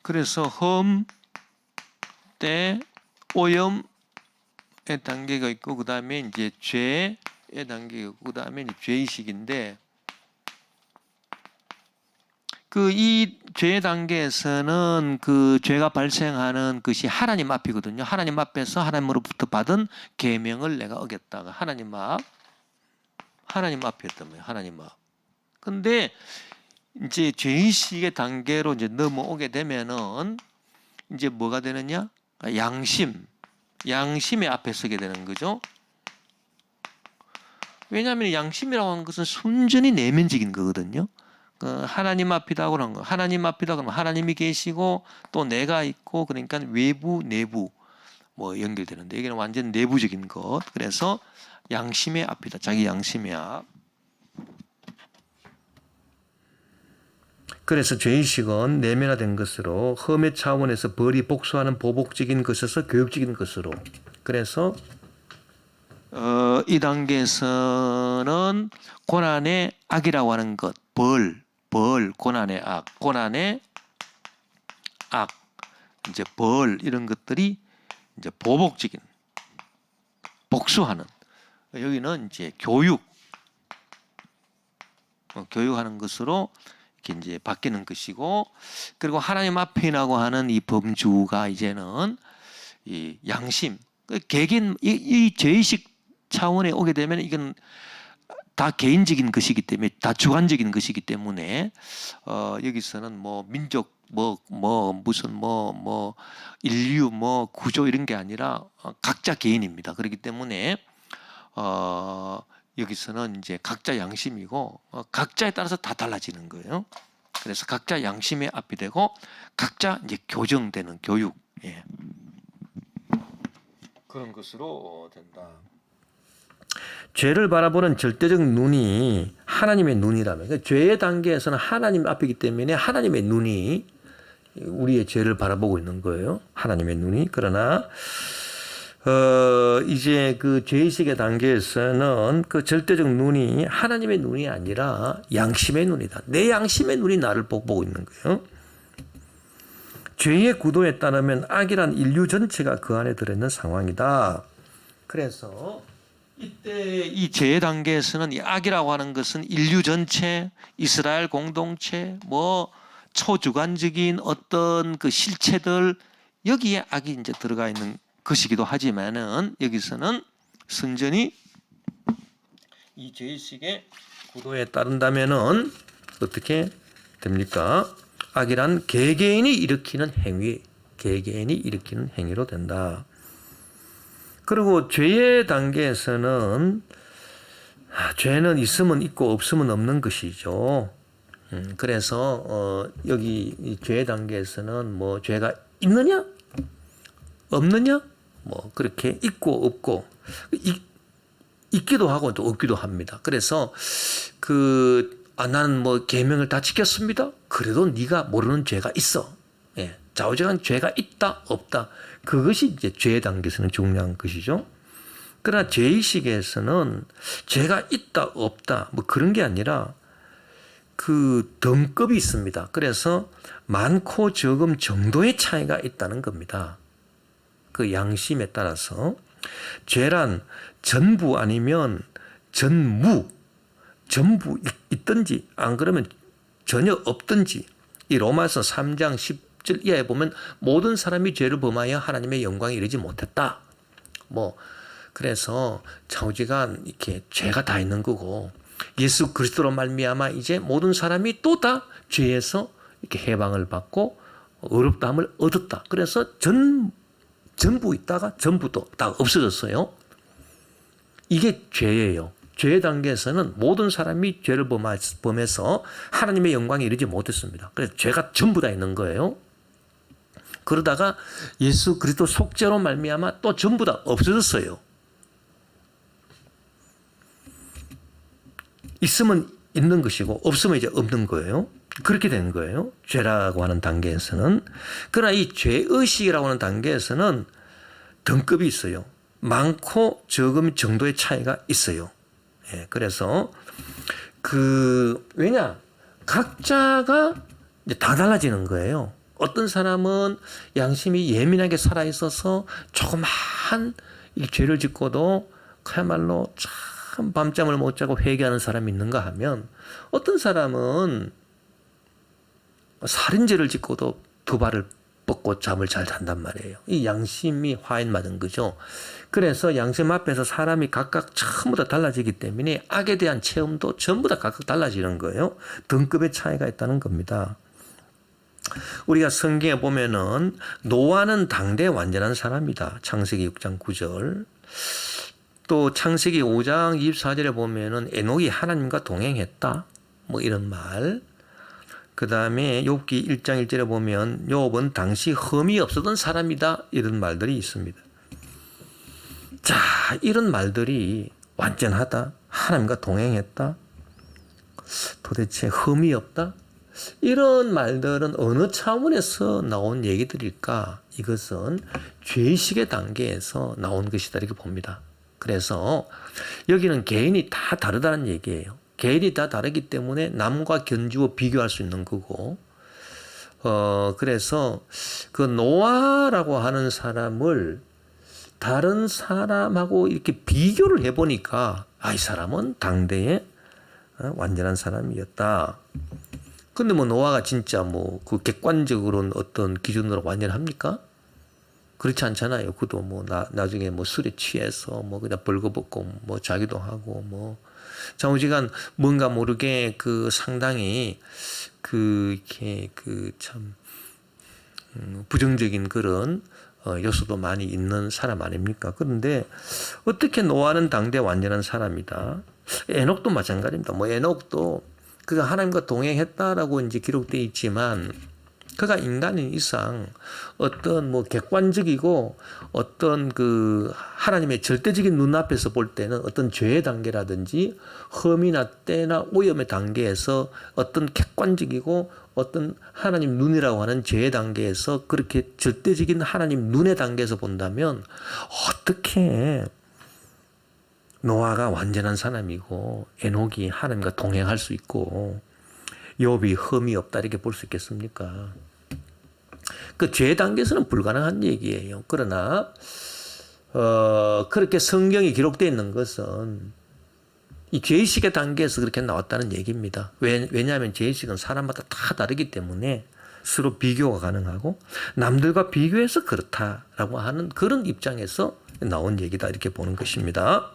그래서 험, 때, 오염의 단계가 있고 그 다음에 이제 죄의 단계가 있고 그 다음에 죄의식인데 그 이 죄의 단계에서는 그 죄가 발생하는 것이 하나님 앞이거든요. 하나님 앞에서 하나님으로부터 받은 계명을 내가 어겼다가 하나님 앞이었단 말이에요. 하나님 앞. 근데 이제 죄의식의 단계로 이제 넘어오게 되면은 이제 뭐가 되느냐? 양심의 앞에 서게 되는 거죠. 왜냐하면 양심이라고 하는 것은 순전히 내면적인 거거든요. 하나님 앞이다 그런 거. 하나님 앞이다 그러면 하나님이 계시고 또 내가 있고 그러니까 외부 내부 뭐 연결되는데 여기는 완전 내부적인 것. 그래서 양심의 앞이다. 자기 양심의 앞. 그래서 죄의식은 내면화된 것으로 험의 차원에서 벌이 복수하는 보복적인 것에서 교육적인 것으로. 그래서 이 단계에서는 고난의 악이라고 하는 것, 고난의 악, 이제 이런 것들이 이제 보복적인, 복수하는. 여기는 이제 교육하는 것으로 이렇게 이제 바뀌는 것이고, 그리고 하나님 앞이라고 하는 이 범주가 이제는 이 양심, 개개인 이 죄의식 차원에 오게 되면 이건 다 개인적인 것이기 때문에 다 주관적인 것이기 때문에 여기서는 뭐 민족 무슨 인류 구조 이런 게 아니라 각자 개인입니다. 그렇기 때문에 여기서는 이제 각자 양심이고 각자에 따라서 다 달라지는 거예요. 그래서 각자 양심의 앞이 되고 각자 이제 교정되는 교육, 예. 그런 것으로 된다. 죄를 바라보는 절대적 눈이 하나님의 눈이라면, 그러니까 죄의 단계에서는 하나님 앞이기 때문에 하나님의 눈이 우리의 죄를 바라보고 있는 거예요. 하나님의 눈이. 그러나 이제 그 죄의식의 단계에서는 그 절대적 눈이 하나님의 눈이 아니라 양심의 눈이다. 내 양심의 눈이 나를 보고 있는 거예요. 죄의 구도에 따르면 악이란 인류 전체가 그 안에 들어있는 상황이다. 그래서 이때 이 죄의 단계에서는 이 악이라고 하는 것은 인류 전체, 이스라엘 공동체, 초주관적인 어떤 그 실체들, 여기에 악이 이제 들어가 있는 것이기도 하지만은 여기서는 순전히 이 죄의식의 구도에 따른다면은 어떻게 됩니까? 악이란 개개인이 일으키는 행위로 된다. 그리고 죄의 단계에서는 죄는 있으면 있고 없으면 없는 것이죠. 그래서 여기 이 죄의 단계에서는 죄가 있느냐 없느냐 그렇게 있고 없고 있기도 하고 또 없기도 합니다. 그래서 나는 계명을 다 지켰습니다. 그래도 네가 모르는 죄가 있어. 예, 좌우지간 죄가 있다 없다. 그것이 이제 죄의 단계에서는 중요한 것이죠. 그러나 죄의식에서는 죄가 있다 없다 그런 게 아니라 그 등급이 있습니다. 그래서 많고 적음 정도의 차이가 있다는 겁니다. 그 양심에 따라서 죄란 전부 아니면 전부 있든지 안 그러면 전혀 없든지, 이 로마서 3장 10절 이하에 보면 모든 사람이 죄를 범하여 하나님의 영광에 이르지 못했다. 그래서 좌우지간 이렇게 죄가 다 있는 거고 예수 그리스도로 말미암아 이제 모든 사람이 또 다 죄에서 이렇게 해방을 받고 의롭다함을 얻었다. 그래서 전부 있다가 전부도 다 없어졌어요. 이게 죄예요. 죄의 단계에서는 모든 사람이 죄를 범해서 하나님의 영광에 이르지 못했습니다. 그래서 죄가 전부 다 있는 거예요. 그러다가 예수 그리스도 속죄로 말미암아 또 전부 다 없어졌어요. 있으면 있는 것이고 없으면 이제 없는 거예요. 그렇게 된 거예요. 죄라고 하는 단계에서는. 그러나 이 죄의식이라고 하는 단계에서는 등급이 있어요. 많고 적음 정도의 차이가 있어요. 예, 그래서 왜냐 각자가 이제 다 달라지는 거예요. 어떤 사람은 양심이 예민하게 살아있어서 조그마한 이 죄를 짓고도 그야말로 참 밤잠을 못 자고 회개하는 사람이 있는가 하면 어떤 사람은 살인죄를 짓고도 두 발을 뻗고 잠을 잘 잔단 말이에요. 이 양심이 화인 맞은 거죠. 그래서 양심 앞에서 사람이 각각 전부 다 달라지기 때문에 악에 대한 체험도 전부 다 각각 달라지는 거예요. 등급의 차이가 있다는 겁니다. 우리가 성경에 보면은 노아는 당대 완전한 사람이다. 창세기 6장 9절. 또 창세기 5장 24절에 보면은 에녹이 하나님과 동행했다. 뭐 이런 말. 그 다음에 욥기 1장 1절에 보면 욥은 당시 흠이 없었던 사람이다. 이런 말들이 있습니다. 자, 이런 말들이 완전하다. 하나님과 동행했다. 도대체 흠이 없다. 이런 말들은 어느 차원에서 나온 얘기들일까? 이것은 죄의식의 단계에서 나온 것이다 이렇게 봅니다. 그래서 여기는 개인이 다 다르다는 얘기예요. 개인이 다 다르기 때문에 남과 견주어 비교할 수 있는 거고, 그래서 그 노아라고 하는 사람을 다른 사람하고 이렇게 비교를 해보니까 이 사람은 당대의 완전한 사람이었다. 근데 뭐 노아가 진짜 뭐 그 객관적으로는 어떤 기준으로 완전합니까? 그렇지 않잖아요. 그도 뭐 나중에 뭐 술에 취해서 뭐 그냥 벌거벗고 뭐 자기도 하고 뭐 좌우지간 뭔가 모르게 그 상당히 이렇게 참 부정적인 그런 요소도 많이 있는 사람 아닙니까? 그런데 어떻게 노아는 당대 완전한 사람이다. 에녹도 마찬가지입니다. 뭐 에녹도 그가 하나님과 동행했다라고 이제 기록되어 있지만 그가 인간인 이상 어떤 뭐 객관적이고 어떤 그 하나님의 절대적인 눈앞에서 볼 때는 어떤 죄의 단계라든지 흠이나 때나 오염의 단계에서 어떤 객관적이고 어떤 하나님 눈이라고 하는 죄의 단계에서 그렇게 절대적인 하나님 눈의 단계에서 본다면 어떻게 노아가 완전한 사람이고 에녹이 하나님과 동행할 수 있고 욥이 흠이 없다 이렇게 볼 수 있겠습니까? 그 죄 단계에서는 불가능한 얘기예요. 그러나 그렇게 성경이 기록되어 있는 것은 이 죄의식의 단계에서 그렇게 나왔다는 얘기입니다. 왜냐하면 죄의식은 사람마다 다 다르기 때문에 서로 비교가 가능하고 남들과 비교해서 그렇다라고 하는 그런 입장에서 나온 얘기다 이렇게 보는 것입니다.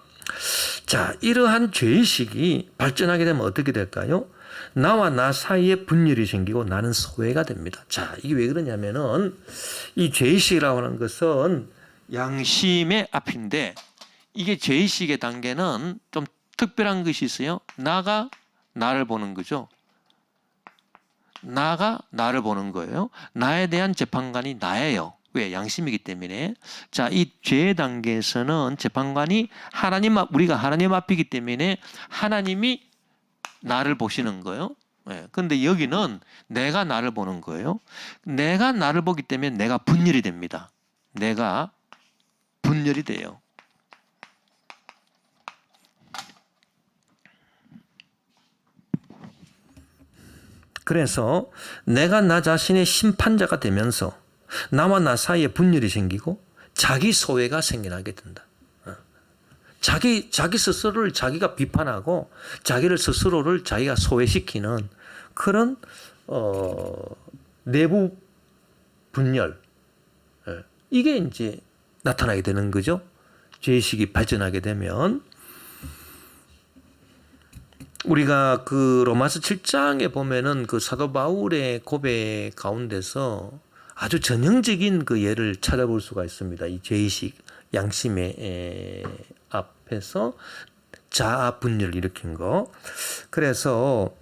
자, 이러한 죄의식이 발전하게 되면 어떻게 될까요? 나와 나 사이에 분열이 생기고 나는 소외가 됩니다. 자, 이게 왜 그러냐면은 이 죄의식이라고 하는 것은 양심의 앞인데 이게 죄의식의 단계는 좀 특별한 것이 있어요. 나가 나를 보는 거죠. 나가 나를 보는 거예요. 나에 대한 재판관이 나예요. 왜? 양심이기 때문에. 자, 이 죄 단계에서는 재판관이 우리가 하나님 앞이기 때문에 하나님이 나를 보시는 거예요. 네. 근데 여기는 내가 나를 보는 거예요. 내가 나를 보기 때문에 내가 분열이 됩니다. 내가 분열이 돼요. 그래서 내가 나 자신의 심판자가 되면서 나와 나 사이에 분열이 생기고 자기 소외가 생겨나게 된다. 자기 스스로를 자기가 비판하고 자기를 스스로를 자기가 소외시키는 그런 내부 분열, 이게 이제 나타나게 되는 거죠. 죄의식이 발전하게 되면 우리가 그 로마서 7장에 보면은 그 사도 바울의 고백 가운데서 아주 전형적인 그 예를 찾아볼 수가 있습니다. 이 죄의식, 양심의 앞에서 자아 분열을 일으킨 거. 그래서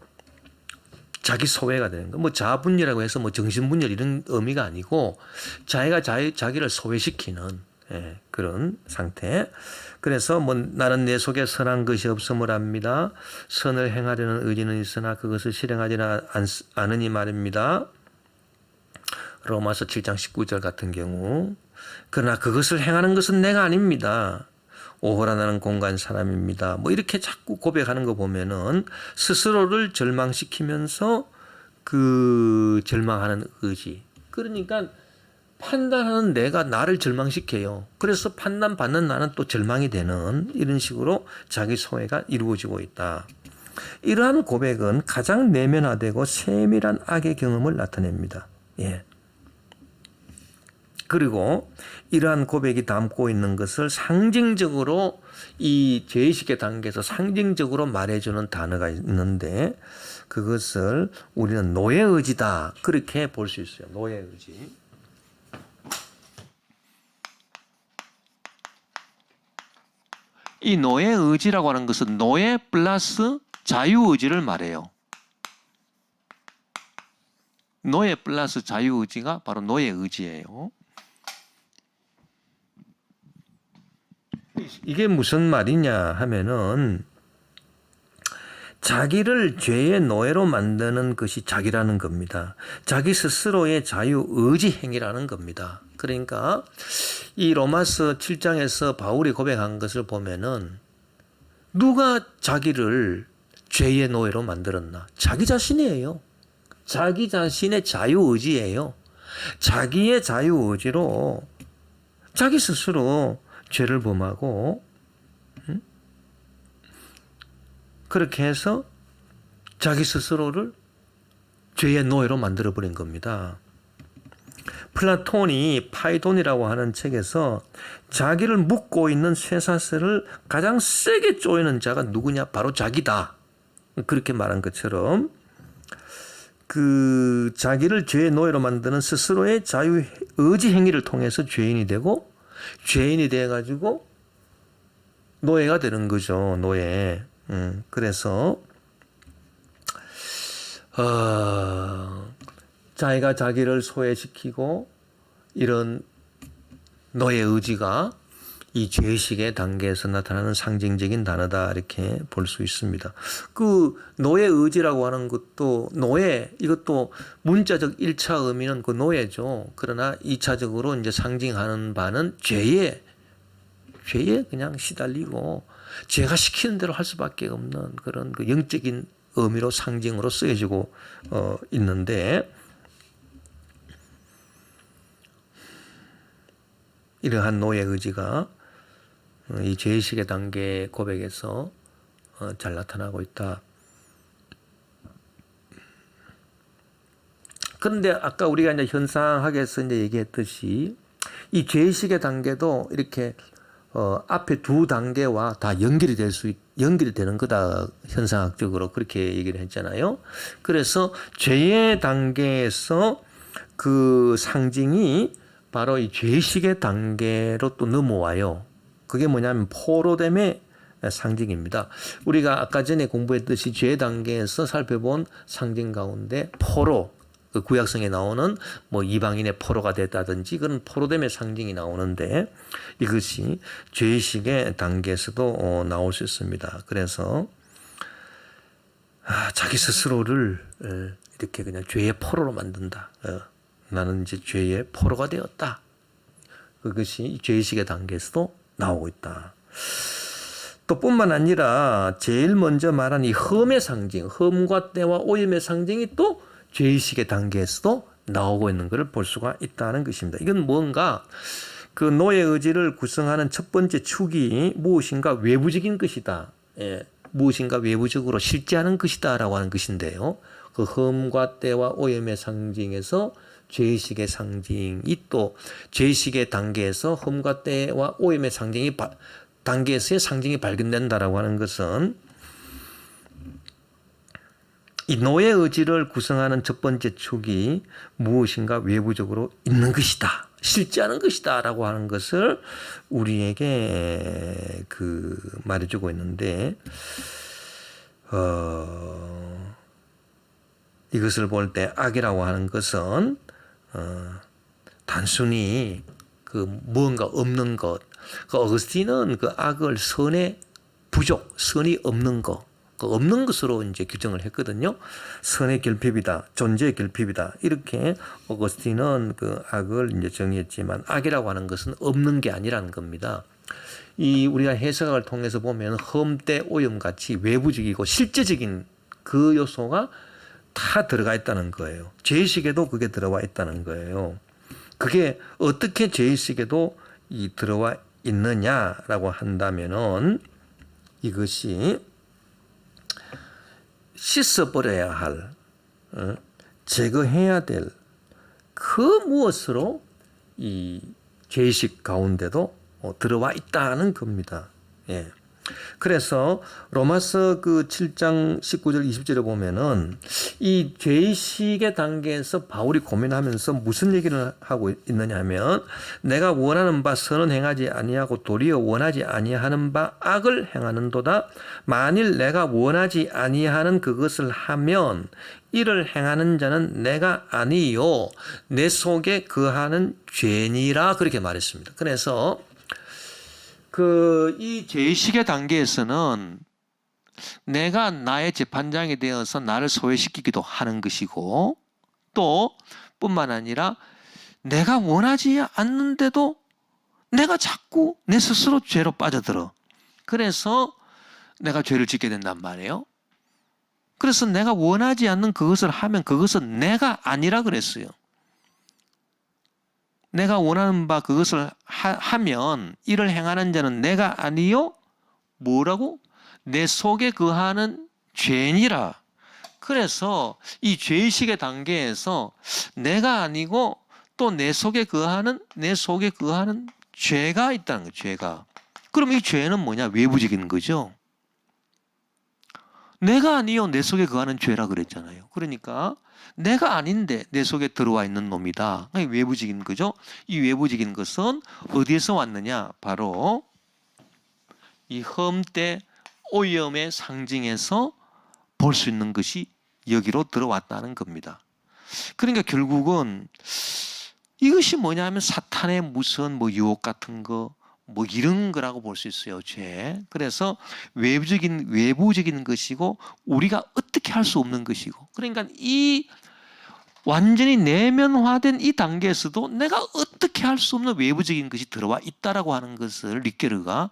자기 소외가 되는 거. 뭐 자아 분열이라고 해서 뭐 정신 분열 이런 의미가 아니고 자기를 소외시키는 그런 상태. 그래서 뭐 나는 내 속에 선한 것이 없음을 압니다. 선을 행하려는 의지는 있으나 그것을 실행하지는 않으니 말입니다. 로마서 7장 19절 같은 경우. 그러나 그것을 행하는 것은 내가 아닙니다. 오호라 나는 공간 사람입니다. 뭐 이렇게 자꾸 고백하는 거 보면은 스스로를 절망시키면서 그 절망하는 의지, 그러니까 판단하는 내가 나를 절망시켜요. 그래서 판단받는 나는 또 절망이 되는 이런 식으로 자기 소외가 이루어지고 있다. 이러한 고백은 가장 내면화되고 세밀한 악의 경험을 나타냅니다. 예. 그리고 이러한 고백이 담고 있는 것을 상징적으로 이 죄의식의 단계에서 상징적으로 말해주는 단어가 있는데 그것을 우리는 노예의지다 그렇게 볼 수 있어요. 노예의지. 이 노예의지라고 하는 것은 노예 플러스 자유의지를 말해요. 노예 플러스 자유의지가 바로 노예의지예요. 이게 무슨 말이냐 하면은 자기를 죄의 노예로 만드는 것이 자기라는 겁니다. 자기 스스로의 자유의지 행위라는 겁니다. 그러니까 이 로마서 7장에서 바울이 고백한 것을 보면은 누가 자기를 죄의 노예로 만들었나? 자기 자신이에요. 자기 자신의 자유의지예요. 자기의 자유의지로 자기 스스로 죄를 범하고 그렇게 해서 자기 스스로를 죄의 노예로 만들어버린 겁니다. 플라톤이 파이돈이라고 하는 책에서 자기를 묶고 있는 쇠사슬을 가장 세게 조이는 자가 누구냐? 바로 자기다. 그렇게 말한 것처럼 그 자기를 죄의 노예로 만드는 스스로의 자유의지 행위를 통해서 죄인이 되고 죄인이 돼가지고 노예가 되는 거죠. 노예. 그래서 자기가 자기를 소외시키고 이런 노예 의지가 이 죄의식의 단계에서 나타나는 상징적인 단어다 이렇게 볼 수 있습니다. 그 노예 의지라고 하는 것도 노예 이것도 문자적 1차 의미는 그 노예죠. 그러나 2차적으로 이제 상징하는 바는 죄에 그냥 시달리고 죄가 시키는 대로 할 수밖에 없는 그런 그 영적인 의미로 상징으로 쓰여지고 있는데 이러한 노예 의지가 이 죄의식의 단계 고백에서 잘 나타나고 있다. 그런데 아까 우리가 이제 현상학에서 이제 얘기했듯이 이 죄의식의 단계도 이렇게 앞에 두 단계와 다 연결이 되는 거다. 현상학적으로 그렇게 얘기를 했잖아요. 그래서 죄의 단계에서 그 상징이 바로 이 죄의식의 단계로 또 넘어와요. 그게 뭐냐면 포로됨의 상징입니다. 우리가 아까 전에 공부했듯이 죄 단계에서 살펴본 상징 가운데 포로, 그 구약성에 나오는 뭐 이방인의 포로가 됐다든지 그런 포로됨의 상징이 나오는데 이것이 죄의식의 단계에서도 나올 수 있습니다. 그래서 자기 스스로를 이렇게 그냥 죄의 포로로 만든다. 나는 이제 죄의 포로가 되었다. 그것이 죄의식의 단계에서도 나오고 있다. 또 뿐만 아니라 제일 먼저 말한 이 흠의 상징, 흠과 때와 오염의 상징이 또 죄의식의 단계에서도 나오고 있는 것을 볼 수가 있다는 것입니다. 이건 뭔가 그 노예 의지를 구성하는 첫 번째 축이 무엇인가 외부적인 것이다. 무엇인가 외부적으로 실제하는 것이다 라고 하는 것인데요. 그 흠과 때와 오염의 상징에서 죄의식의 상징이 또 죄의식의 단계에서 흠과 때와 오염의 단계에서의 상징이 발견된다라고 하는 것은 이 노예 의지를 구성하는 첫 번째 축이 무엇인가 외부적으로 있는 것이다. 실제하는 것이다. 라고 하는 것을 우리에게 말해주고 있는데, 이것을 볼 때 악이라고 하는 것은 단순히 무언가 없는 것. 어거스틴은 악을 선의 부족, 선이 없는 것. 없는 것으로 이제 규정을 했거든요. 선의 결핍이다, 존재의 결핍이다. 이렇게 어거스틴은 악을 이제 정의했지만 악이라고 하는 것은 없는 게 아니라는 겁니다. 우리가 해석을 통해서 보면 흠 때 오염 같이 외부적이고 실제적인 그 요소가 다 들어가 있다는 거예요. 죄의식에도 그게 들어와 있다는 거예요. 그게 어떻게 죄의식에도 들어와 있느냐라고 한다면은 이것이 씻어버려야 할, 제거해야 될 그 무엇으로 이 죄의식 가운데도 들어와 있다는 겁니다. 예. 그래서 로마서 그 7장 19절 20절에 보면은 이 죄의식의 단계에서 바울이 고민하면서 무슨 얘기를 하고 있느냐 하면 내가 원하는 바 선은 행하지 아니하고 도리어 원하지 아니하는 바 악을 행하는도다. 만일 내가 원하지 아니하는 그것을 하면 이를 행하는 자는 내가 아니요 내 속에 거하는 죄니라 그렇게 말했습니다. 그래서 이 죄의식의 단계에서는 내가 나의 재판장이 되어서 나를 소외시키기도 하는 것이고 또 뿐만 아니라 내가 원하지 않는데도 내가 자꾸 내 스스로 죄로 빠져들어. 그래서 내가 죄를 짓게 된단 말이에요. 그래서 내가 원하지 않는 그것을 하면 그것은 내가 아니라 그랬어요. 내가 원하는 바 그것을 하면 이를 행하는 자는 내가 아니요 뭐라고? 내 속에 거하는 죄니라. 그래서 이 죄의식의 단계에서 내가 아니고 또 내 속에 거하는 죄가 있다는 거예요. 죄가. 그럼 이 죄는 뭐냐? 외부적인 거죠. 내가 아니요 내 속에 거하는 죄라 그랬잖아요. 그러니까 내가 아닌데 내 속에 들어와 있는 놈이다. 외부적인 거죠. 이 외부적인 것은 어디에서 왔느냐? 바로 이 흠때 오염의 상징에서 볼 수 있는 것이 여기로 들어왔다는 겁니다. 그러니까 결국은 이것이 뭐냐 하면 사탄의 무슨 유혹 같은 거 이런 거라고 볼 수 있어요. 죄. 그래서 외부적인 것이고 우리가 어떻게 할 수 없는 것이고 그러니까 이 완전히 내면화된 이 단계에서도 내가 어떻게 할 수 없는 외부적인 것이 들어와 있다라고 하는 것을 리케르가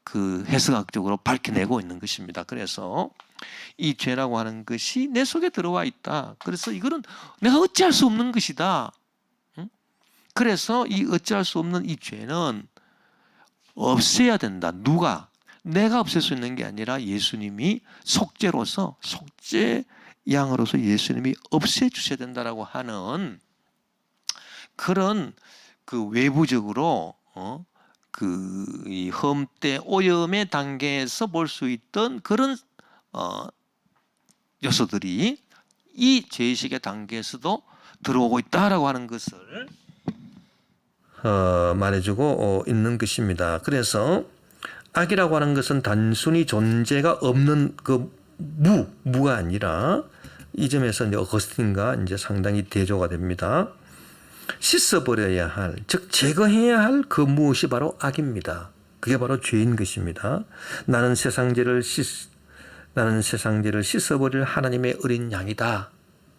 그 해석학적으로 밝혀내고 있는 것입니다. 그래서 이 죄라고 하는 것이 내 속에 들어와 있다. 그래서 이거는 내가 어찌할 수 없는 것이다. 그래서 이 어찌할 수 없는 이 죄는 없애야 된다. 누가? 내가 없앨 수 있는 게 아니라 예수님이 속죄로서 속죄 양으로서 예수님이 없애주셔야 된다라고 하는 그런 그 외부적으로 이 흠때 오염의 단계에서 볼 수 있던 그런 요소들이 이 죄의식의 단계에서도 들어오고 있다라고 하는 것을 말해주고 있는 것입니다. 그래서 악이라고 하는 것은 단순히 존재가 없는 무가 아니라 이 점에서 이제 어거스틴과 이제 상당히 대조가 됩니다. 씻어버려야 할, 즉 제거해야 할 그 무엇이 바로 악입니다. 그게 바로 죄인 것입니다. 나는 세상 죄를 씻어버릴 하나님의 어린 양이다.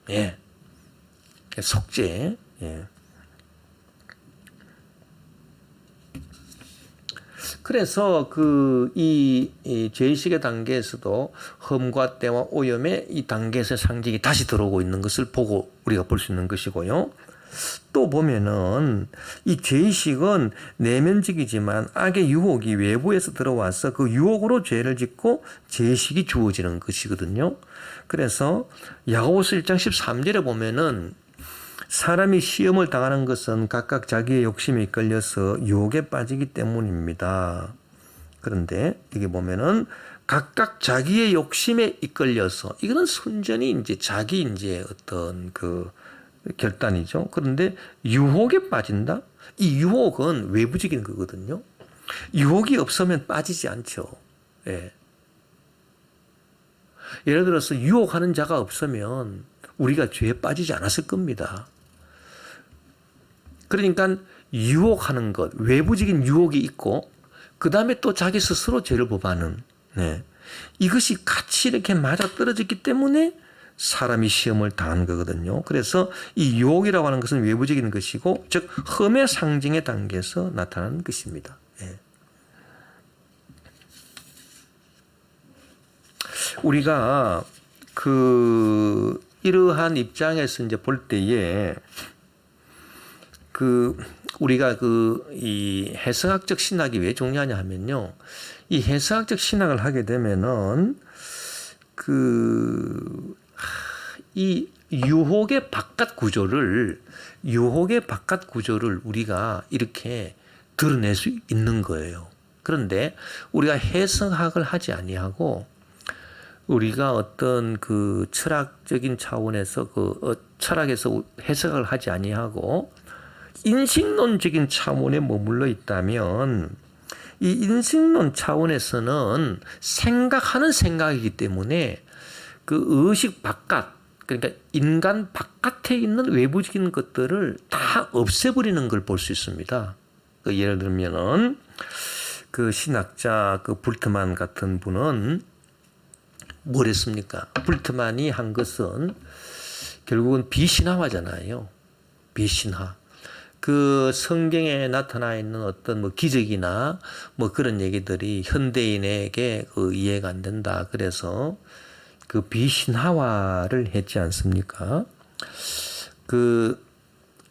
예, 속죄. 예. 그래서 이 죄의식의 단계에서도 흠과 때와 오염의 이 단계에서의 상징이 다시 들어오고 있는 것을 보고 우리가 볼 수 있는 것이고요. 또 보면은 이 죄의식은 내면적이지만 악의 유혹이 외부에서 들어와서 그 유혹으로 죄를 짓고 죄의식이 주어지는 것이거든요. 그래서 야고보서 1장 13절에 보면은 사람이 시험을 당하는 것은 각각 자기의 욕심에 이끌려서 유혹에 빠지기 때문입니다. 그런데 여기 보면은 각각 자기의 욕심에 이끌려서 이거는 순전히 이제 자기 이제 어떤 그 결단이죠. 그런데 유혹에 빠진다? 이 유혹은 외부적인 거거든요. 유혹이 없으면 빠지지 않죠. 예. 예를 들어서 유혹하는 자가 없으면 우리가 죄에 빠지지 않았을 겁니다. 그러니까 유혹하는 것, 외부적인 유혹이 있고 그 다음에 또 자기 스스로 죄를 범하는 이것이 같이 이렇게 맞아떨어졌기 때문에 사람이 시험을 당하는 거거든요. 그래서 이 유혹이라고 하는 것은 외부적인 것이고 즉 흠의 상징의 단계에서 나타나는 것입니다. 우리가 이러한 입장에서 이제 볼 때에 우리가 이 해석학적 신학이 왜 중요하냐 하면요. 이 해석학적 신학을 하게 되면은 이 유혹의 바깥 구조를 우리가 이렇게 드러낼 수 있는 거예요. 그런데 우리가 해석학을 하지 아니하고 우리가 어떤 철학적인 차원에서 철학에서 해석을 하지 아니하고 인식론적인 차원에 머물러 있다면 이 인식론 차원에서는 생각하는 생각이기 때문에 의식 바깥, 그러니까 인간 바깥에 있는 외부적인 것들을 다 없애버리는 걸 볼 수 있습니다. 예를 들면은 신학자 불트만 같은 분은 뭘 했습니까? 불트만이 한 것은 결국은 비신화화잖아요. 비신화. 성경에 나타나 있는 어떤 기적이나 그런 얘기들이 현대인에게 이해가 안 된다. 그래서 비신화화를 했지 않습니까?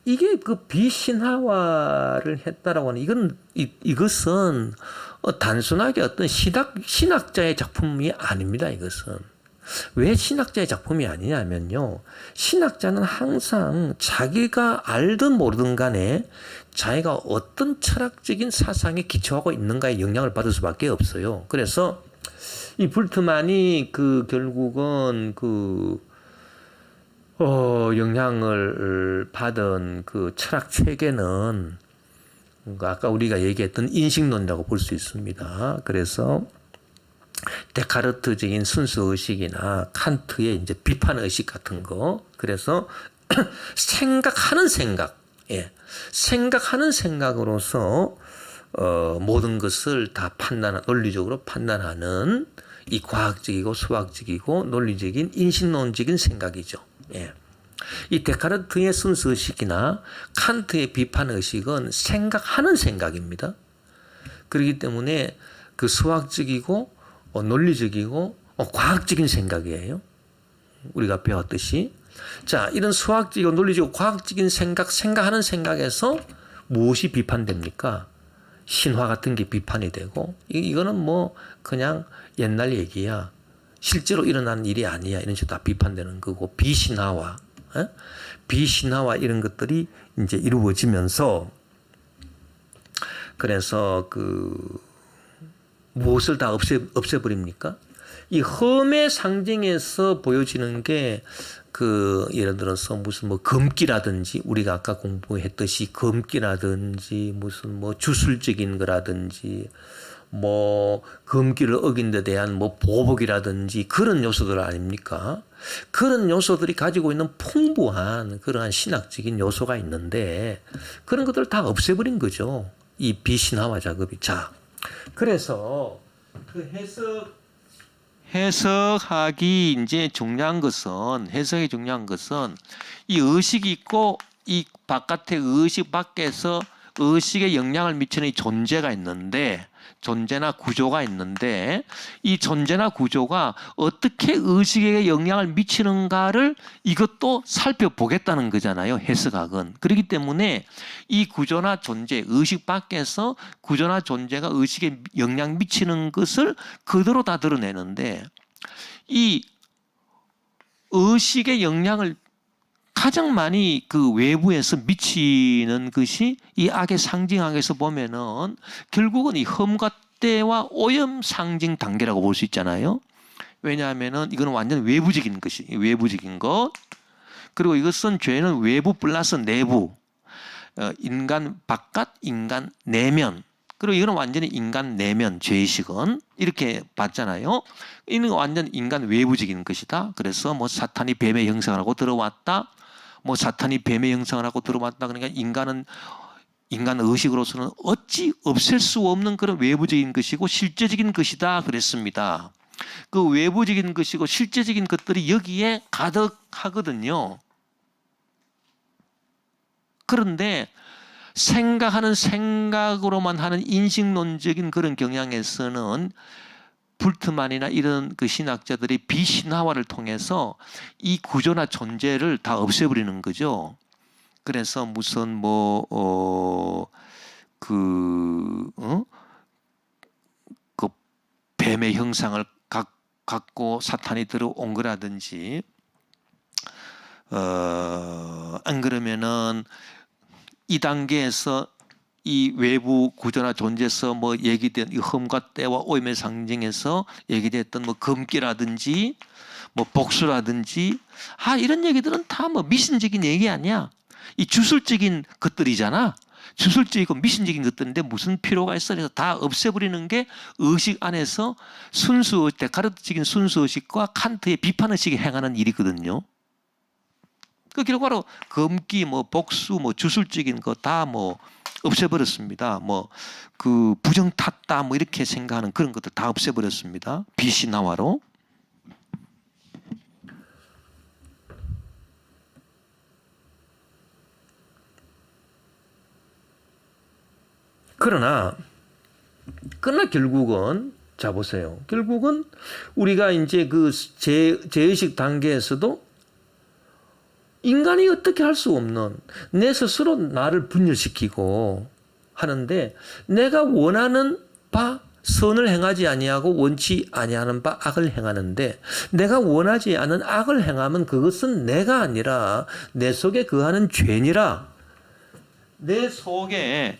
이게 비신화화를 했다라고 하는 이것은 단순하게 어떤 신학자의 작품이 아닙니다. 이것은. 왜 신학자의 작품이 아니냐면요. 신학자는 항상 자기가 알든 모르든 간에 자기가 어떤 철학적인 사상에 기초하고 있는가에 영향을 받을 수밖에 없어요. 그래서 이 불트만이 결국은 영향을 받은 철학 체계는 아까 우리가 얘기했던 인식론이라고 볼 수 있습니다. 그래서 데카르트적인 순수 의식이나 칸트의 이제 비판 의식 같은 거. 그래서 생각하는 생각, 생각하는 생각으로서 모든 것을 다 논리적으로 판단하는 이 과학적이고 수학적이고 논리적인 인식론적인 생각이죠. 이 데카르트의 순수 의식이나 칸트의 비판 의식은 생각하는 생각입니다. 그렇기 때문에 수학적이고 논리적이고 과학적인 생각이에요. 우리가 배웠듯이. 자, 이런 수학적이고 논리적이고 과학적인 생각하는 생각에서 무엇이 비판됩니까? 신화 같은 게 비판이 되고, 이거는 그냥 옛날 얘기야. 실제로 일어난 일이 아니야. 이런 식으로 다 비판되는 거고, 비신화와 이런 것들이 이제 이루어지면서, 그래서 무엇을 다 없애버립니까? 이 험의 상징에서 보여지는 게 예를 들어서 무슨 금기라든지 우리가 아까 공부했듯이 금기라든지 무슨 주술적인 거라든지 금기를 어긴 데 대한 보복이라든지 그런 요소들 아닙니까? 그런 요소들이 가지고 있는 풍부한 그러한 신학적인 요소가 있는데 그런 것들을 다 없애버린 거죠. 이 비신화화 작업이. 자, 그래서 해석이 이제 해석이 중요한 것은 이 의식이 있고 이 바깥에 의식 밖에서 의식에 영향을 미치는 이 존재나 구조가 있는데 이 존재나 구조가 어떻게 의식에 영향을 미치는가를 이것도 살펴보겠다는 거잖아요. 해석학은. 그렇기 때문에 이 구조나 존재, 의식 밖에서 구조나 존재가 의식에 영향 미치는 것을 그대로 다 드러내는데 이 의식에 영향을 가장 많이 외부에서 미치는 것이 이 악의 상징학에서 보면은 결국은 이 험과 때와 오염 상징 단계라고 볼 수 있잖아요. 왜냐하면은 이거는 완전 외부적인 것. 그리고 이것은 죄는 외부 플러스 내부. 인간 바깥, 인간 내면. 그리고 이거는 완전히 인간 내면, 죄의식은. 이렇게 봤잖아요. 이는 완전 인간 외부적인 것이다. 그래서 사탄이 뱀의 형상을 하고 들어왔다. 사탄이 뱀의 형상을 하고 들어왔다. 그러니까 인간 의식으로서는 어찌 없앨 수 없는 그런 외부적인 것이고 실제적인 것이다. 그랬습니다. 그 외부적인 것이고 실제적인 것들이 여기에 가득하거든요. 그런데 생각하는 생각으로만 하는 인식론적인 그런 경향에서는 불트만이나 이런 그 신학자들이 비신화화를 통해서 이 구조나 존재를 다 없애버리는 거죠. 그래서 무슨 그 뱀의 형상을 갖고 사탄이 들어온 거라든지, 안 그러면은 이 단계에서 이 외부 구조나 존재에서 뭐 얘기된 이 흠과 때와 오염의 상징에서 얘기됐던 뭐 금기라든지 뭐 복수라든지 이런 얘기들은 다 뭐 미신적인 얘기 아니야. 이 주술적인 것들이잖아. 주술적이고 미신적인 것들인데 무슨 필요가 있어? 그래서 다 없애버리는 게 의식 안에서 데카르트적인 순수의식과 칸트의 비판의식이 행하는 일이거든요. 그 결과로 금기, 뭐 복수, 뭐 주술적인 거 다 뭐 없애버렸습니다. 뭐 그 부정 탔다 뭐 이렇게 생각하는 그런 것들 다 없애버렸습니다. 비신화화로. 그러나 결국은 자 보세요. 결국은 우리가 이제 그 제의식 단계에서도 인간이 어떻게 할 수 없는 내 스스로 나를 분열시키고 하는데 내가 원하는 바 선을 행하지 아니하고 원치 아니하는 바 악을 행하는데 내가 원하지 않은 악을 행하면 그것은 내가 아니라 내 속에 거하는 죄니라. 내 속에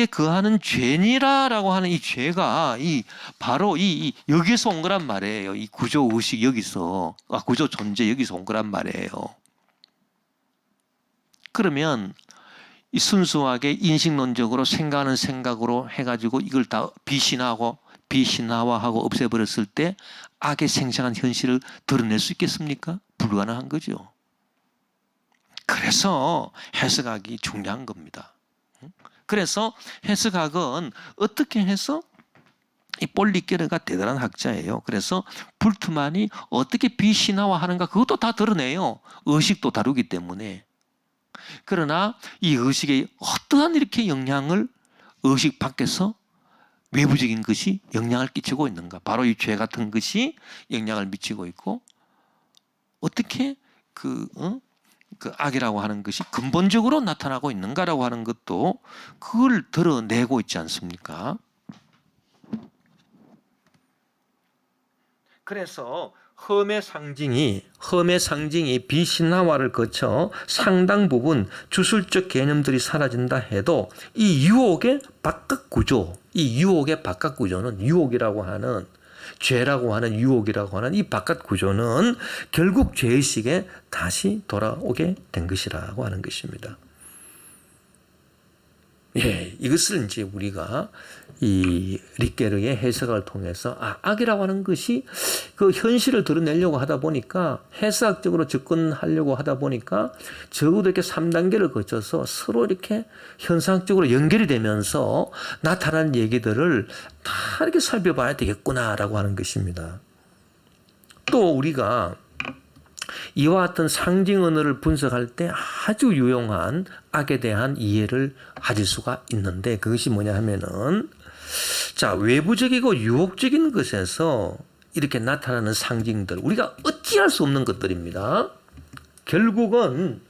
거하는 죄니라라고 하는 이 죄가 바로 여기서 온 거란 말이에요. 이 구조 의식 여기서 구조 존재 여기서 온 거란 말이에요. 그러면 이 순수하게 인식론적으로 생각하는 생각으로 해가지고 이걸 다 비신화화하고 없애버렸을 때 악의 생생한 현실을 드러낼 수 있겠습니까? 불가능한 거죠. 그래서 해석학이 중요한 겁니다. 그래서 해석학은 어떻게 해서 이 볼리케르가 대단한 학자예요. 그래서 불트만이 어떻게 비신화화하는가 그것도 다 드러내요. 의식도 다루기 때문에. 그러나 이 의식에 어떠한 이렇게 영향을 의식 밖에서 외부적인 것이 영향을 끼치고 있는가. 바로 이 죄 같은 것이 영향을 미치고 있고 어떻게 그 악이라고 하는 것이 근본적으로 나타나고 있는가라고 하는 것도 그걸 드러내고 있지 않습니까? 그래서 험의 상징이 비신화화를 거쳐 상당 부분 주술적 개념들이 사라진다 해도 이 유혹의 바깥 구조는 유혹이라고 하는 죄라고 하는 유혹이라고 하는 이 바깥 구조는 결국 죄의식에 다시 돌아오게 된 것이라고 하는 것입니다. 예, 이것을 이제 우리가 이 리케르의 해석을 통해서 악이라고 하는 것이 그 현실을 드러내려고 하다 보니까 해석학적으로 접근하려고 하다 보니까 적어도 이렇게 3단계를 거쳐서 서로 이렇게 현상적으로 연결이 되면서 나타나는 얘기들을 다 이렇게 살펴봐야 되겠구나라고 하는 것입니다. 또 우리가 이와 같은 상징 언어를 분석할 때 아주 유용한 악에 대한 이해를 가질 수가 있는데 그것이 뭐냐 하면은 자, 외부적이고 유혹적인 것에서 이렇게 나타나는 상징들 우리가 어찌할 수 없는 것들입니다. 결국은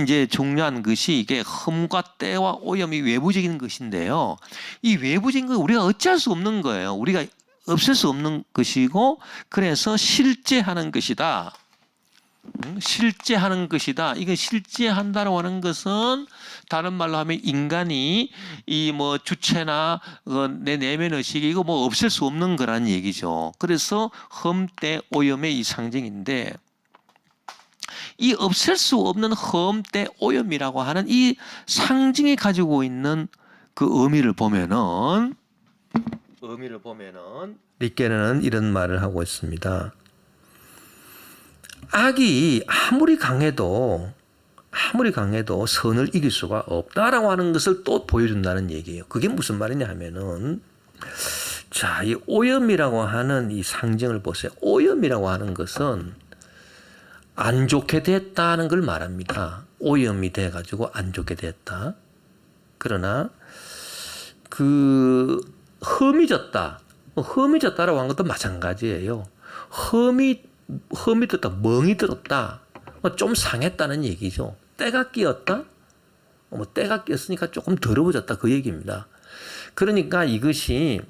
이제 중요한 것이 이게 흠과 때와 오염이 외부적인 것인데요. 이 외부적인 건 우리가 어찌할 수 없는 거예요. 우리가 없앨 수 없는 것이고 그래서 실제하는 것이다. 실제하는 것이다. 이거 실제한다라고 하는 것은 다른 말로 하면 인간이 이 뭐 주체나 내 내면 의식이 이거 뭐 없앨 수 없는 거라는 얘기죠. 그래서 흠때 오염의 이 상징인데 이 없앨 수 없는 흠때 오염이라고 하는 이 상징이 가지고 있는 그 의미를 보면은 리케르는 이런 말을 하고 있습니다. 악이 아무리 강해도 선을 이길 수가 없다라고 하는 것을 또 보여준다는 얘기예요. 그게 무슨 말이냐 하면은 자, 이 오염이라고 하는 이 상징을 보세요. 오염이라고 하는 것은 안 좋게 됐다는 걸 말합니다. 오염이 돼가지고 안 좋게 됐다. 그러나 그 흠이 졌다. 흠이 졌다라고 한 것도 마찬가지예요. 흠이 들었다, 멍이 들었다, 좀 상했다는 얘기죠. 때가 끼었다? 때가 끼었으니까 조금 더러워졌다, 그 얘기입니다. 그러니까 이것이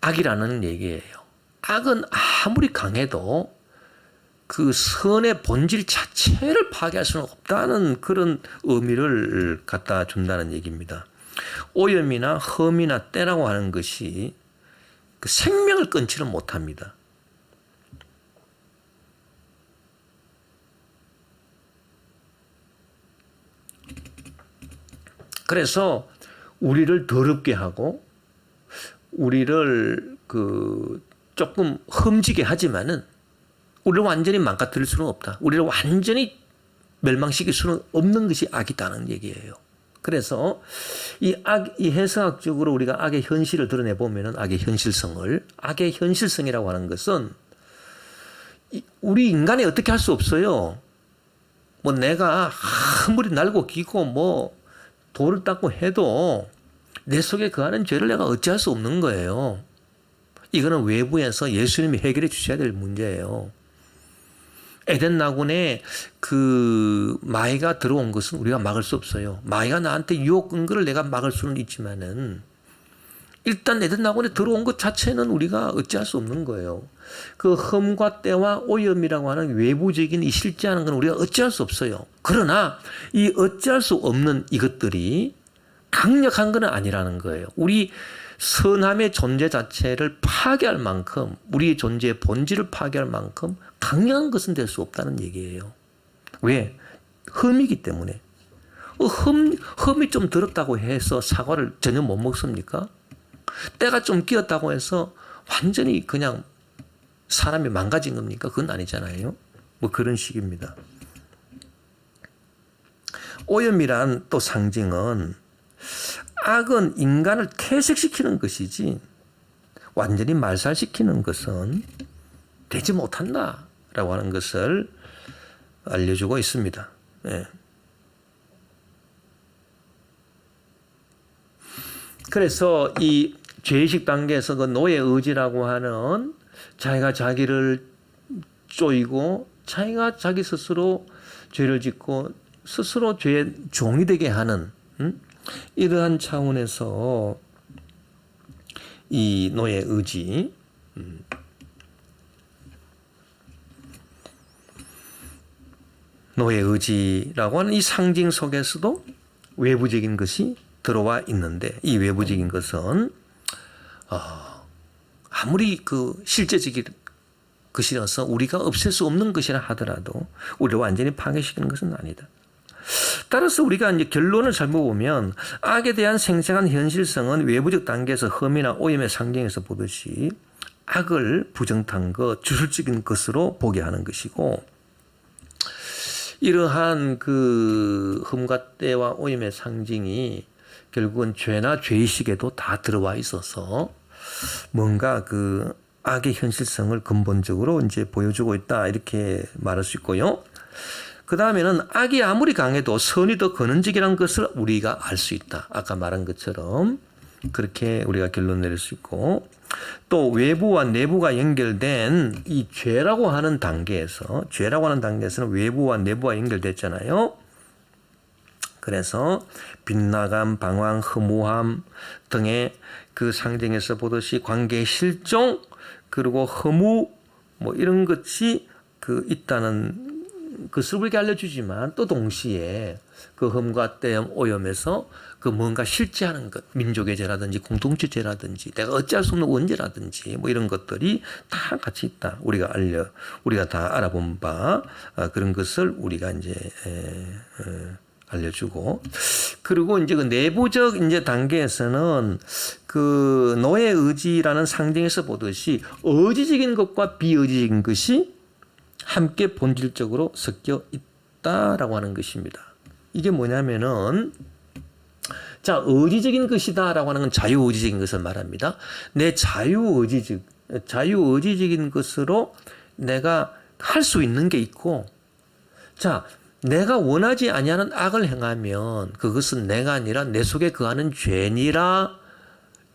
악이라는 얘기예요. 악은 아무리 강해도 그 선의 본질 자체를 파괴할 수는 없다는 그런 의미를 갖다 준다는 얘기입니다. 오염이나 흠이나 때라고 하는 것이 그 생명을 끊지는 못합니다. 그래서 우리를 더럽게 하고 우리를 그 조금 흠지게 하지만은 우리를 완전히 망가뜨릴 수는 없다. 우리를 완전히 멸망시킬 수는 없는 것이 악이다는 얘기예요. 그래서 이 해석학적으로 우리가 악의 현실을 드러내 보면은 악의 현실성이라고 하는 것은 우리 인간이 어떻게 할 수 없어요. 내가 아무리 날고 기고 돌을 닦고 해도 내 속에 거하는 죄를 내가 어찌할 수 없는 거예요. 이거는 외부에서 예수님이 해결해 주셔야 될 문제예요. 에덴 나군에 그 마귀가 들어온 것은 우리가 막을 수 없어요. 마귀가 나한테 유혹 끈 거를 내가 막을 수는 있지만은 일단 에덴 나군에 들어온 것 자체는 우리가 어찌할 수 없는 거예요. 그 흠과 때와 오염이라고 하는 외부적인 이 실제하는 건 우리가 어찌할 수 없어요. 그러나 이 어찌할 수 없는 이것들이 강력한 건 아니라는 거예요. 우리 선함의 존재 자체를 파괴할 만큼, 우리의 존재의 본질을 파괴할 만큼 강력한 것은 될 수 없다는 얘기예요. 왜? 흠이기 때문에. 흠이 좀 들었다고 해서 사과를 전혀 못 먹습니까? 때가 좀 끼었다고 해서 완전히 그냥 사람이 망가진 겁니까? 그건 아니잖아요. 그런 식입니다. 오염이란 또 상징은 악은 인간을 퇴색시키는 것이지 완전히 말살시키는 것은 되지 못한다라고 하는 것을 알려주고 있습니다. 예. 그래서 이 죄의식 단계에서 그 노예 의지라고 하는 자기가 자기를 쪼이고 자기가 자기 스스로 죄를 짓고 스스로 죄의 종이 되게 하는 이러한 차원에서 이 노예 의지 노예 의지라고 하는 이 상징 속에서도 외부적인 것이 들어와 있는데 이 외부적인 것은 아무리 그 실제적인 것이라서 우리가 없앨 수 없는 것이라 하더라도 우리를 완전히 파괴시키는 것은 아니다. 따라서 우리가 이제 결론을 잘못 보면 악에 대한 생생한 현실성은 외부적 단계에서 흠이나 오염의 상징에서 보듯이 악을 부정탄 것, 주술적인 것으로 보게 하는 것이고 이러한 그 흠과 때와 오염의 상징이 결국은 죄나 죄의식에도 다 들어와 있어서 뭔가 그 악의 현실성을 근본적으로 이제 보여주고 있다 이렇게 말할 수 있고요. 그 다음에는 악이 아무리 강해도 선이 더 근원적이라는 것을 우리가 알 수 있다. 아까 말한 것처럼 그렇게 우리가 결론 내릴 수 있고 또 외부와 내부가 연결된 이 죄라고 하는 단계에서는 외부와 내부가 연결됐잖아요. 그래서 빗나감, 방황, 허무함 등의 그 상징에서 보듯이 관계의 실종 그리고 허무 이런 것이 그 있다는 것을 우리에게 알려주지만 또 동시에 그 흠과 때 오염에서 그 뭔가 실제하는 것, 민족의 죄라든지 공동체 죄라든지 내가 어찌할 수 없는 원죄라든지 이런 것들이 다 같이 있다. 우리가 다 알아본 바 그런 것을 우리가 이제 알려주고 그리고 이제 그 내부적 이제 단계에서는 그 노예 의지라는 상징에서 보듯이 의지적인 것과 비의지적인 것이 함께 본질적으로 섞여 있다라고 하는 것입니다. 이게 뭐냐면은 자 의지적인 것이다라고 하는 건 자유의지적인 것을 말합니다. 내 자유의지적인 것으로 내가 할 수 있는 게 있고 자 내가 원하지 아니하는 악을 행하면 그것은 내가 아니라 내 속에 거하는 죄니라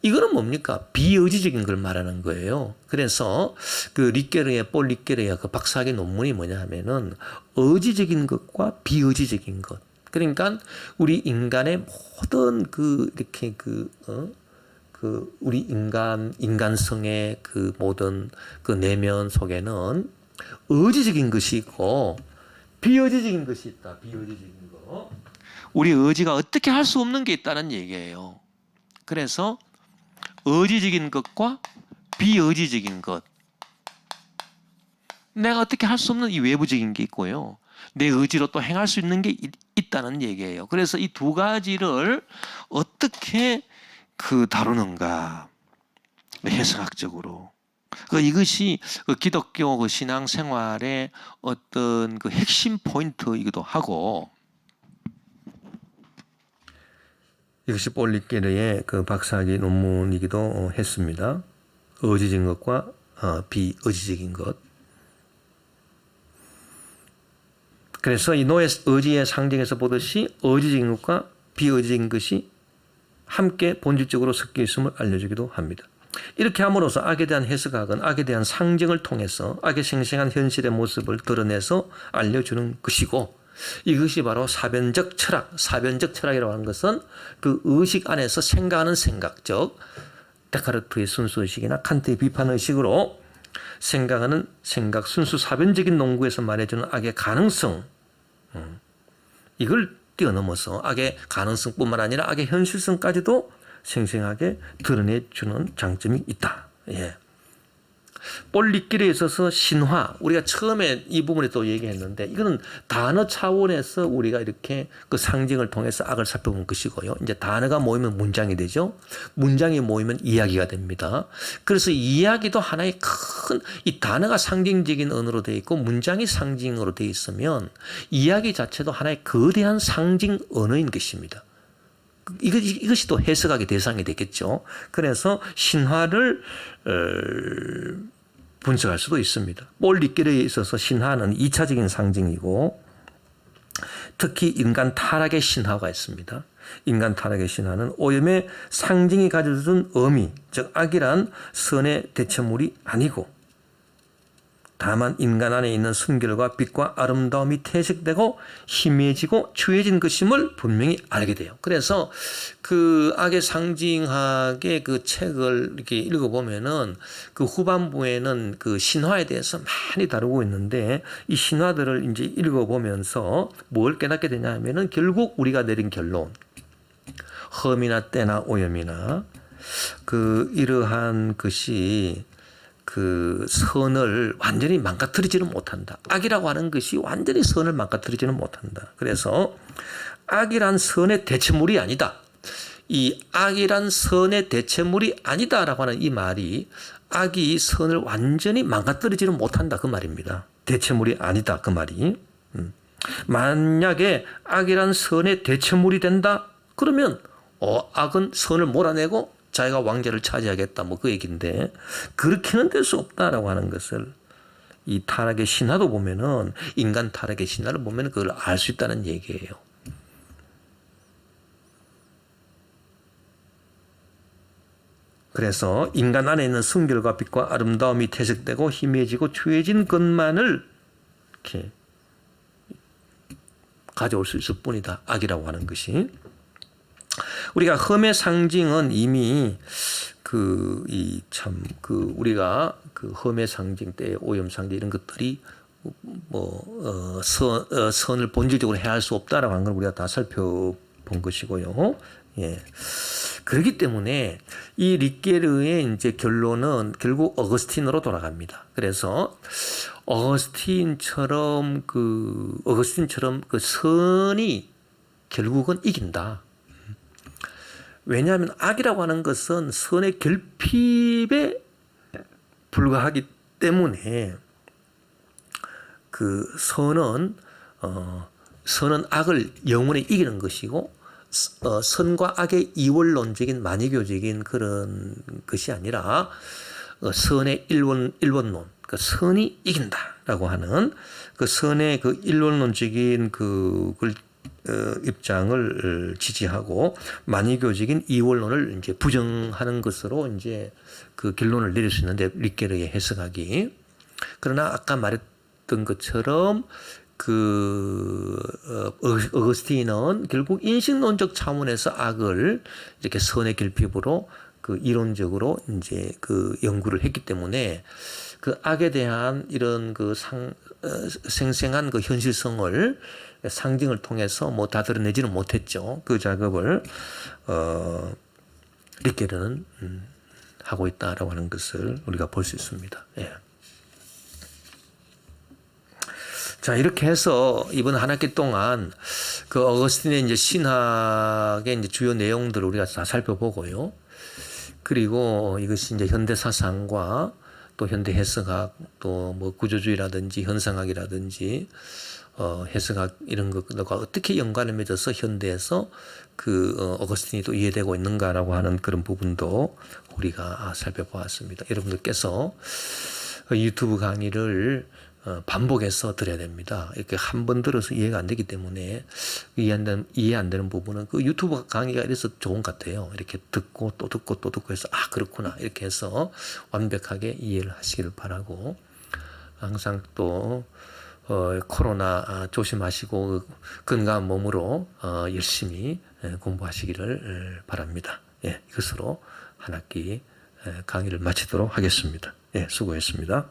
이거는 뭡니까? 비의지적인 걸 말하는 거예요. 그래서 그 리게르의 폴 리게르의 그 박사학위 논문이 뭐냐 하면은 의지적인 것과 비의지적인 것. 그러니까 우리 인간의 모든 그 이렇게 그 우리 인간성의 그 모든 그 내면 속에는 의지적인 것이 있고 비의지적인 것이 있다. 비의지적인 거. 우리 의지가 어떻게 할 수 없는 게 있다는 얘기예요. 그래서 의지적인 것과 비의지적인 것. 내가 어떻게 할 수 없는 이 외부적인 게 있고요. 내 의지로 또 행할 수 있는 게 있다는 얘기예요. 그래서 이 두 가지를 어떻게 다루는가. 해석학적으로. 이것이 기독교 신앙 생활의 어떤 핵심 포인트이기도 하고, 이것이 폴 리게르의 박사학위 논문이기도 했습니다. 의지적인 것과 비의지적인 것. 그래서 이 노예 의지의 상징에서 보듯이 의지적인 것과 비의지적인 것이 함께 본질적으로 섞여 있음을 알려주기도 합니다. 이렇게 함으로써 악에 대한 해석학은 악에 대한 상징을 통해서 악의 생생한 현실의 모습을 드러내서 알려주는 것이고, 이것이 바로 사변적 철학, 사변적 철학이라고 하는 것은 그 의식 안에서 생각하는 생각, 즉 데카르트의 순수의식이나 칸트의 비판의식으로 생각하는 생각, 순수 사변적인 논구에서 말해주는 악의 가능성, 이걸 뛰어넘어서 악의 가능성뿐만 아니라 악의 현실성까지도 생생하게 드러내주는 장점이 있다. 예. 폴 리게르에 있어서 신화, 우리가 처음에 이 부분에 또 얘기했는데 이거는 단어 차원에서 우리가 이렇게 그 상징을 통해서 악을 살펴본 것이고요. 이제 단어가 모이면 문장이 되죠. 문장이 모이면 이야기가 됩니다. 그래서 이야기도 하나의 큰, 이 단어가 상징적인 언어로 되어 있고 문장이 상징으로 되어 있으면 이야기 자체도 하나의 거대한 상징 언어인 것입니다. 이것이 또 해석학의 대상이 되겠죠. 그래서 신화를 분석할 수도 있습니다. 폴 리게르에 있어서 신화는 2차적인 상징이고, 특히 인간 타락의 신화가 있습니다. 인간 타락의 신화는 오염의 상징이 가져준 의미, 즉 악이란 선의 대체물이 아니고 다만 인간 안에 있는 순결과 빛과 아름다움이 퇴색되고 희미해지고 추해진 것임을 분명히 알게 돼요. 그래서 그 악의 상징학의 그 책을 이렇게 읽어보면은 그 후반부에는 그 신화에 대해서 많이 다루고 있는데, 이 신화들을 이제 읽어보면서 뭘 깨닫게 되냐 하면은 결국 우리가 내린 결론, 험이나 때나 오염이나 이러한 것이 선을 완전히 망가뜨리지는 못한다. 악이라고 하는 것이 완전히 선을 망가뜨리지는 못한다. 그래서 악이란 선의 대체물이 아니다. 이 악이란 선의 대체물이 아니다라고 하는 이 말이 악이 선을 완전히 망가뜨리지는 못한다 그 말입니다. 대체물이 아니다 그 말이. 만약에 악이란 선의 대체물이 된다 그러면 악은 선을 몰아내고 자기가 왕좌를 차지하겠다 그 얘기인데, 그렇게는 될 수 없다라고 하는 것을 이 타락의 신화도 보면은, 인간 타락의 신화를 보면은 그걸 알 수 있다는 얘기예요. 그래서 인간 안에 있는 순결과 빛과 아름다움이 퇴색되고 희미해지고 추해진 것만을 이렇게 가져올 수 있을 뿐이다. 악이라고 하는 것이. 우리가 험의 상징은 이미 우리가 험의 상징 때 오염 상징 이런 것들이 선을 본질적으로 해할 수 없다라고 하는 걸 우리가 다 살펴본 것이고요. 예. 그렇기 때문에 이 리게르의 이제 결론은 결국 어거스틴으로 돌아갑니다. 그래서 어거스틴처럼 선이 결국은 이긴다. 왜냐하면 악이라고 하는 것은 선의 결핍에 불과하기 때문에 선은 악을 영원히 이기는 것이고, 선과 악의 이원론적인 만이교적인 그런 것이 아니라 선의 일원론, 선이 이긴다라고 하는 선의 일원론적인 그걸 입장을 지지하고 만유교적인 이원론을 이제 부정하는 것으로 이제 그 결론을 내릴 수 있는데 릿게르의 해석하기. 그러나 아까 말했던 것처럼 어거스틴은 결국 인식론적 차원에서 악을 이렇게 선의 결핍으로 그 이론적으로 이제 그 연구를 했기 때문에 그 악에 대한 이런 그 생생한 그 현실성을 상징을 통해서 뭐 다 드러내지는 못했죠. 그 작업을 릿게르는 하고 있다라고 하는 것을 우리가 볼 수 있습니다. 예. 자, 이렇게 해서 이번 한 학기 동안 그 어거스틴의 이제 신학의 이제 주요 내용들을 우리가 다 살펴보고요. 그리고 이것이 이제 현대 사상과 또 현대 해석학, 또 뭐 구조주의라든지 현상학이라든지 해석학 이런 것들과 어떻게 연관을 맺어서 현대에서 그 어거스틴이 또 이해되고 있는가라고 하는 그런 부분도 우리가 살펴보았습니다. 여러분들께서 유튜브 강의를 반복해서 들어야 됩니다. 이렇게 한 번 들어서 이해가 안 되기 때문에 이해 안 되는 부분은 그 유튜브 강의가 이래서 좋은 것 같아요. 이렇게 듣고 또 듣고 또 듣고 해서 아 그렇구나 이렇게 해서 완벽하게 이해를 하시기를 바라고 항상 또 코로나 조심하시고 건강한 몸으로 열심히 공부하시기를 바랍니다. 예, 이것으로 한 학기 강의를 마치도록 하겠습니다. 예, 수고했습니다.